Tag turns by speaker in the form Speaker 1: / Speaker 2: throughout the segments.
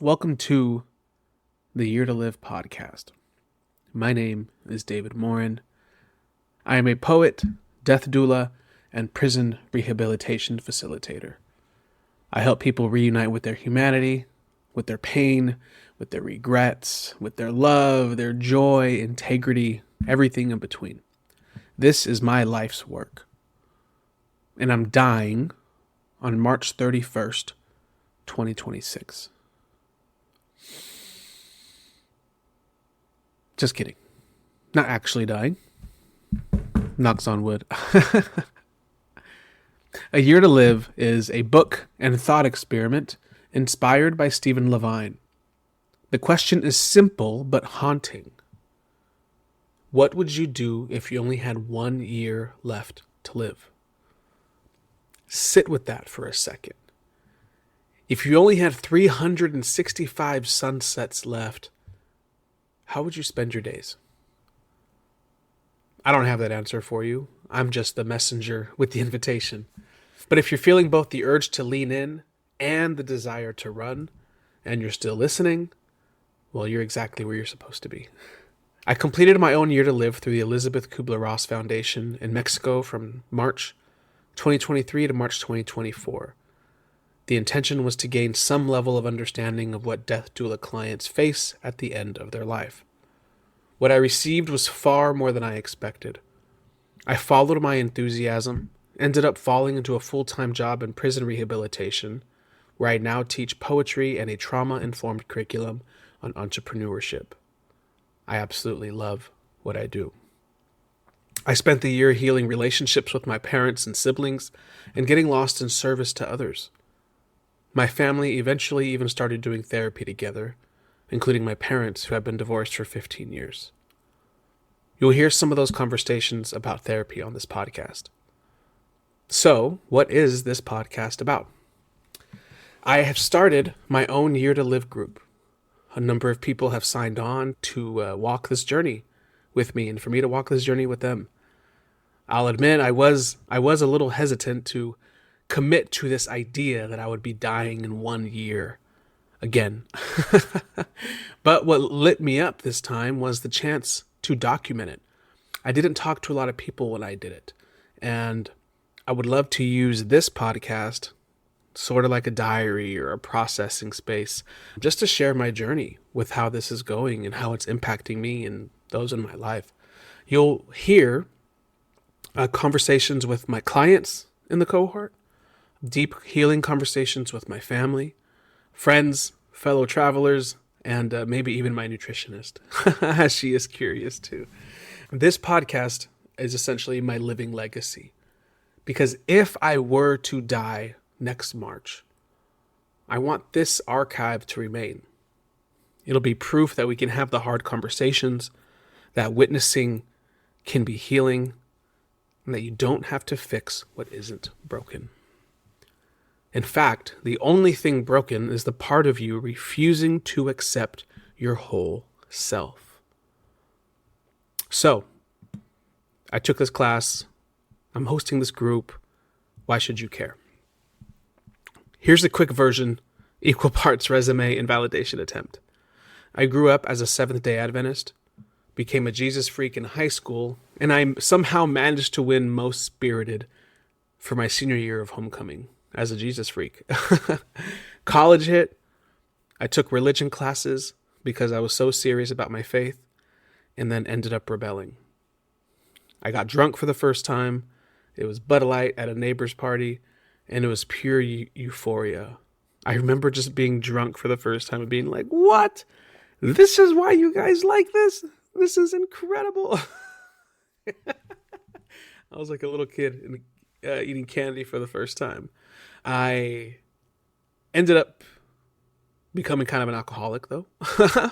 Speaker 1: Welcome to the Year to Live podcast. My name is David Morin. I am a poet, death doula, and prison rehabilitation facilitator. I help people reunite with their humanity, with their pain, with their regrets, with their love, their joy, integrity, everything in between. This is my life's work. And I'm dying on March 31st, 2026. Just kidding. Not actually dying. Knocks on wood. A Year to Live is a book and thought experiment inspired by Stephen Levine. The question is simple but haunting. What would you do if you only had 1 year left to live? Sit with that for a second. If you only had 365 sunsets left, how would you spend your days? I don't have that answer for you. I'm just the messenger with the invitation. But if you're feeling both the urge to lean in and the desire to run, and you're still listening, well, you're exactly where you're supposed to be. I completed my own Year to Live through the Elizabeth Kubler-Ross Foundation in Mexico from March 2023 to March 2024. The intention was to gain some level of understanding of what death doula clients face at the end of their life. What I received was far more than I expected. I followed my enthusiasm, ended up falling into a full-time job in prison rehabilitation, where I now teach poetry and a trauma-informed curriculum on entrepreneurship. I absolutely love what I do. I spent the year healing relationships with my parents and siblings and getting lost in service to others. My family eventually even started doing therapy together, including my parents who have been divorced for 15 years. You'll hear some of those conversations about therapy on this podcast. So, what is this podcast about? I have started my own Year to Live group. A number of people have signed on to walk this journey with me and for me to walk this journey with them. I'll admit I was a little hesitant to commit to this idea that I would be dying in 1 year again. But what lit me up this time was the chance to document it. I didn't talk to a lot of people when I did it. And I would love to use this podcast sort of like a diary or a processing space just to share my journey with how this is going and how it's impacting me and those in my life. You'll hear conversations with my clients in the cohort, deep healing conversations with my family, friends, fellow travelers, and maybe even my nutritionist. She is curious too. This podcast is essentially my living legacy. Because if I were to die next March, I want this archive to remain. It'll be proof that we can have the hard conversations, that witnessing can be healing, and that you don't have to fix what isn't broken. In fact, the only thing broken is the part of you refusing to accept your whole self. So, I took this class. I'm hosting this group. Why should you care? Here's a quick version, equal parts resume and validation attempt. I grew up as a Seventh-day Adventist, became a Jesus freak in high school, and I somehow managed to win Most Spirited for my senior year of homecoming as a Jesus freak. College hit. I took religion classes because I was so serious about my faith, and then ended up rebelling. I got drunk for the first time. It was Bud Light at a neighbor's party, and it was pure euphoria. I remember just being drunk for the first time and being like, what? This is why you guys like this? This is incredible. I was like a little kid eating candy for the first time. I ended up becoming kind of an alcoholic, though,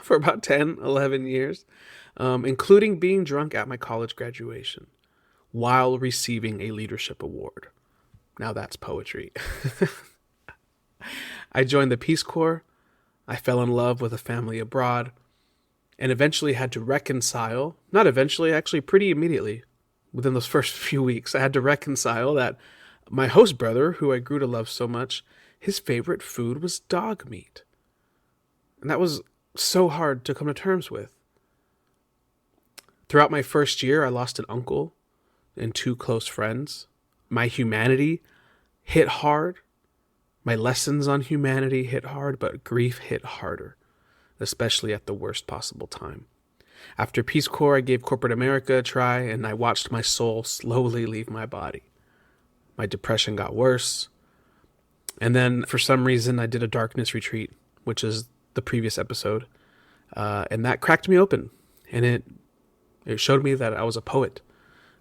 Speaker 1: for about 10, 11 years, including being drunk at my college graduation while receiving a leadership award. Now that's poetry. I joined the Peace Corps. I fell in love with a family abroad and eventually had to reconcile, not eventually, actually pretty immediately, within those first few weeks, I had to reconcile that my host brother, who I grew to love so much, his favorite food was dog meat. And that was so hard to come to terms with. Throughout my first year, I lost an uncle and 2 close friends. My humanity hit hard. My lessons on humanity hit hard, but grief hit harder, especially at the worst possible time. After Peace Corps, I gave corporate America a try, and I watched my soul slowly leave my body. My depression got worse. And then, for some reason, I did a darkness retreat, which is the previous episode. And that cracked me open. And it showed me that I was a poet.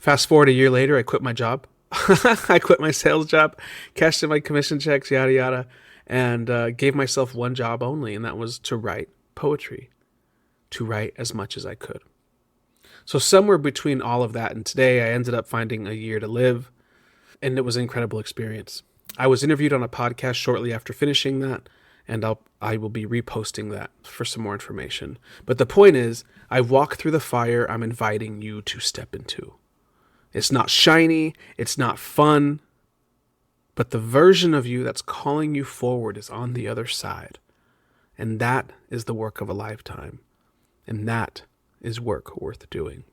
Speaker 1: Fast forward a year later, I quit my job. I quit my sales job, cashed in my commission checks, yada, yada, and gave myself one job only, and that was to write poetry, to write as much as I could. So somewhere between all of that and today, I ended up finding a year to live, and it was an incredible experience. I was interviewed on a podcast shortly after finishing that, and I will be reposting that for some more information. But the point is, I walk through the fire I'm inviting you to step into. It's not shiny, it's not fun, but the version of you that's calling you forward is on the other side. And that is the work of a lifetime. And that is work worth doing.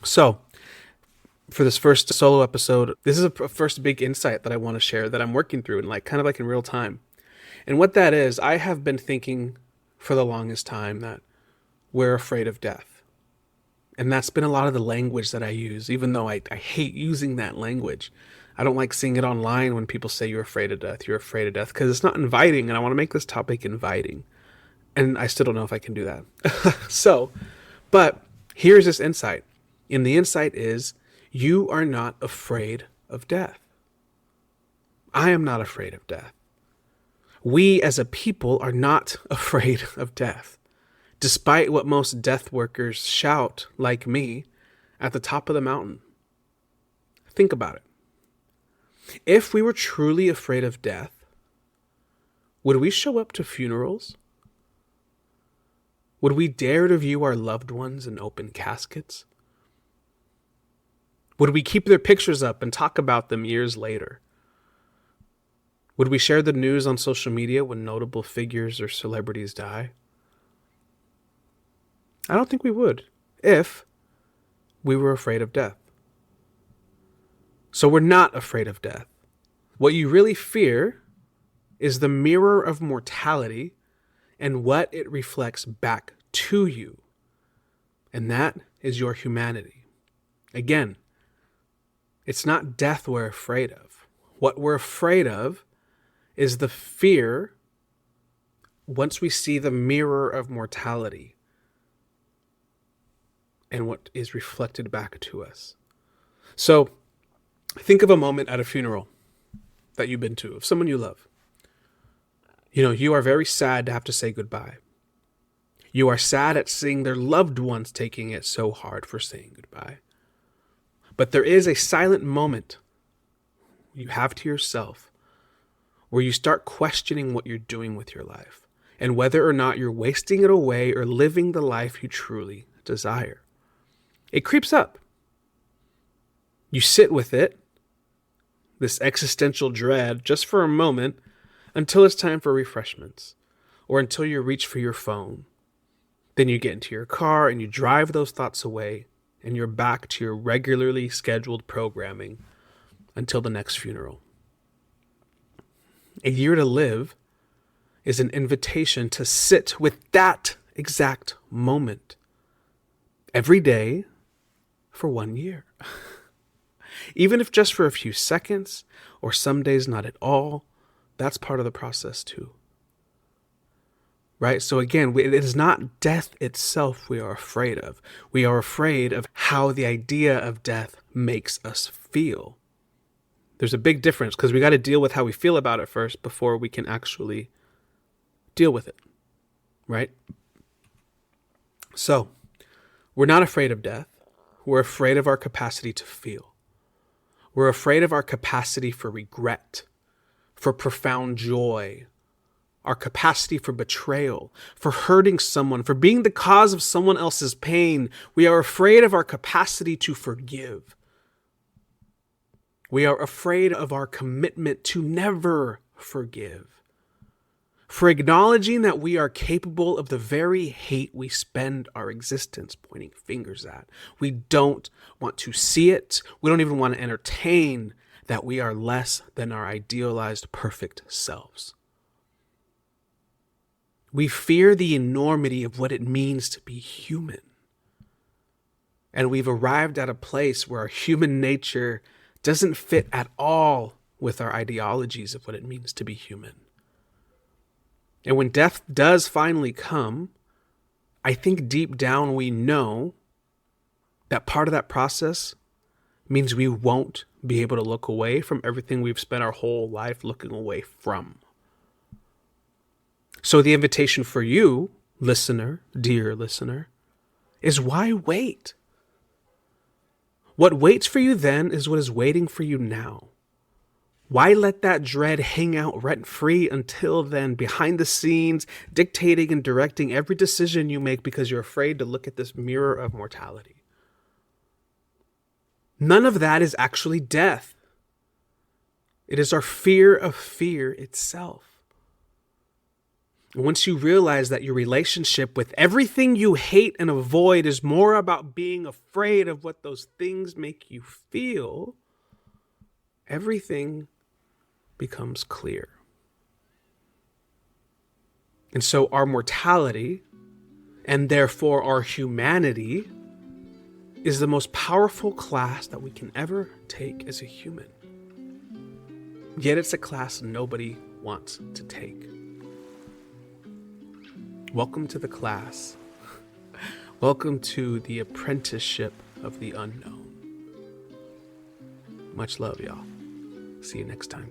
Speaker 1: So, for this first solo episode, this is a first big insight that I want to share that I'm working through in kind of in real time. And what that is, I have been thinking for the longest time that we're afraid of death. And that's been a lot of the language that I use, even though I hate using that language. I don't like seeing it online when people say you're afraid of death, because it's not inviting, and I want to make this topic inviting. And I still don't know if I can do that. But here's this insight. And the insight is, you are not afraid of death. I am not afraid of death. We as a people are not afraid of death. Despite what most death workers shout, like me, at the top of the mountain. Think about it. If we were truly afraid of death, would we show up to funerals? Would we dare to view our loved ones in open caskets? Would we keep their pictures up and talk about them years later? Would we share the news on social media when notable figures or celebrities die? I don't think we would, if we were afraid of death. So we're not afraid of death. What you really fear is the mirror of mortality and what it reflects back to you. And that is your humanity. Again, it's not death we're afraid of. What we're afraid of is the fear once we see the mirror of mortality and what is reflected back to us. So think of a moment at a funeral that you've been to, of someone you love. You are very sad to have to say goodbye. You are sad at seeing their loved ones taking it so hard for saying goodbye. But there is a silent moment you have to yourself where you start questioning what you're doing with your life and whether or not you're wasting it away or living the life you truly desire. It creeps up. You sit with it, this existential dread, just for a moment until it's time for refreshments or until you reach for your phone. Then you get into your car and you drive those thoughts away and you're back to your regularly scheduled programming until the next funeral. A year to live is an invitation to sit with that exact moment every day for 1 year. Even if just for a few seconds, or some days not at all, that's part of the process too. Right? So again, it is not death itself we are afraid of. We are afraid of how the idea of death makes us feel. There's a big difference because we got to deal with how we feel about it first before we can actually deal with it. Right? So, we're not afraid of death. We're afraid of our capacity to feel. We're afraid of our capacity for regret, for profound joy, our capacity for betrayal, for hurting someone, for being the cause of someone else's pain. We are afraid of our capacity to forgive. We are afraid of our commitment to never forgive. for acknowledging that we are capable of the very hate we spend our existence pointing fingers at. We don't want to see it. We don't even want to entertain that we are less than our idealized perfect selves. We fear the enormity of what it means to be human. And we've arrived at a place where our human nature doesn't fit at all with our ideologies of what it means to be human. And when death does finally come, I think deep down we know that part of that process means we won't be able to look away from everything we've spent our whole life looking away from. So the invitation for you, listener, dear listener, is why wait? What waits for you then is what is waiting for you now. Why let that dread hang out rent-free until then, behind the scenes, dictating and directing every decision you make because you're afraid to look at this mirror of mortality? None of that is actually death. It is our fear of fear itself. Once you realize that your relationship with everything you hate and avoid is more about being afraid of what those things make you feel, everything becomes clear. And so our mortality, and therefore our humanity, is the most powerful class that we can ever take as a human. Yet it's a class nobody wants to take. Welcome to the class. Welcome to the apprenticeship of the unknown. Much love, y'all. See you next time.